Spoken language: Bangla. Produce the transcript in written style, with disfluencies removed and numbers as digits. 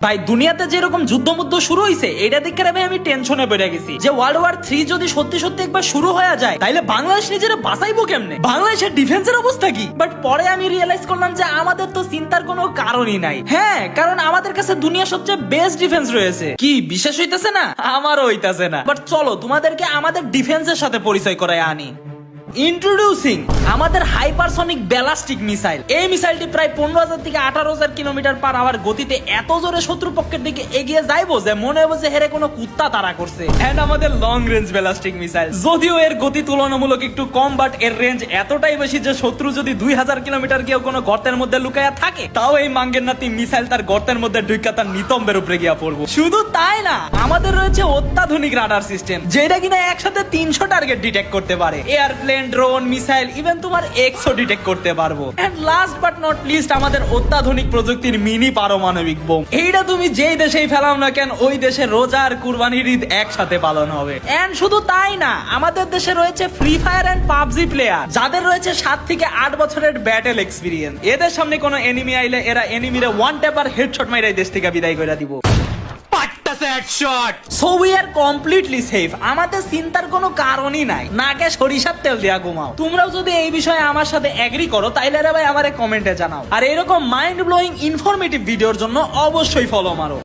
ভাই দুনিয়াতে যেরকম যুদ্ধ শুরু হয়েছে এটা দেখে ভাই আমি টেনশনে পড়ে গেছি যে ওয়ার্ল্ড ওয়ার 3 যদি সত্যি সত্যি একবার শুরু হয়ে যায় তাহলে বাংলাদেশ নিজেরা বাঁচাইবো কেমনে, বাংলাদেশের ডিফেন্সের অবস্থা কি। বাট পরে আমি রিয়েলাইজ করলাম যে আমাদের তো চিন্তার কোনো কারণই নাই। হ্যাঁ, কারণ আমাদের কাছে দুনিয়ার সবচেয়ে বেস্ট ডিফেন্স রয়েছে। কি বিশ্বাস হইতাছে না? আমারও হইতাছে না। বাট চলো তোমাদেরকে আমাদের ডিফেন্সের সাথে পরিচয় করায় আনি। ইন্ট্রোডিউসিং আমাদের হাইপারসনিক ব্যালাস্টিক মিসাইল। এই মিসাইলটি প্রায় 15,000 থেকে 18,000 কিলোমিটার পার আওয়ার গতিতে এত জোরে শত্রুপক্ষের দিকে এগিয়ে যাইবো যে মনে হবে যে হেরে কোনো কুত্তা তাড়া করছে। এন্ড আমাদের লং রেঞ্জ ব্যালাস্টিক মিসাইল, যদিও এর গতি তুলনামূলক একটু কম, বাট এর রেঞ্জ এতটাই বেশি যে শত্রু যদি 2000 কিলোমিটার গিয়ে কোনো গর্তের মধ্যে লুকায়া থাকে তাও এই মাঙ্গের নাতি মিসাইল তার গর্তের মধ্যে ঢুকা তার নিতম্বের উপরে গিয়া পড়বো। শুধু তাই না, আমাদের রয়েছে অত্যাধুনিক রাডার সিস্টেম যেটা কিনা একসাথে 300 টার্গেট ডিটেক্ট করতে পারে। এয়ারপ্লেন, ড্রোন, মিসাইল, ইভেন তোমার এক্সও ডিটেক্ট করতে পারবো। And last but not least আমাদের অত্যাধুনিক প্রযুক্তির মিনি পারমাণবিক বোম। এইটা তুমি যেই দেশেই ফেলাও না কেন ওই দেশে রোজা আর কুরবানির ঈদ একসাথে পালন হবে। এন্ড শুধু তাই না, আমাদের দেশে রয়েছে Free Fire and PUBG player যাদের রয়েছে 7 থেকে 8 বছরের ব্যাটেল এক্সপিরিয়েন্স। এদের সামনে কোনো এনিমি আইলে এরা এনিমিরে ওয়ান ট্যাপার হেডশট মাইরাই দেশ থেকে বিদায় করে দিব। So we are completely safe. আমাদের চিন্তার কোনো কারণই নাই। নাকে সরিষার তেল দিয়া ঘুমাও। তোমরাও যদি এই বিষয়ে আমার সাথে এগ্রি করো তাইলে রে ভাই আমারে কমেন্টে জানাও। আর এরকম মাইন্ড ব্লোয়িং ইনফরমেটিভ ভিডিওর জন্য অবশ্যই ফলো মারো।